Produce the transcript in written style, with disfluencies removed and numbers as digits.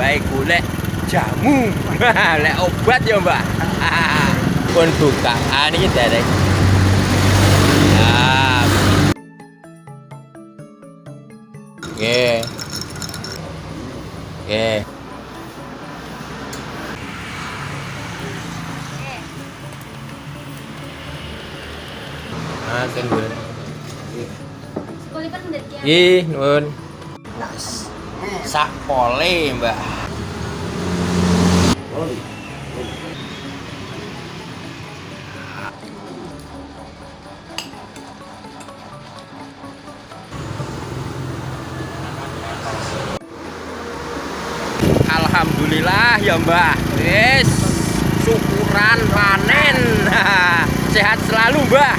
baik golek jamu. Lek obat ya, Mbak. Pun buka. Niki derek. Nah. Oke. Oke. Tunggu. Ih, nuwun. Sak pole, Mbak. Alhamdulillah ya, Mbak. Wis syukuran panen. Sehat selalu, Mbak.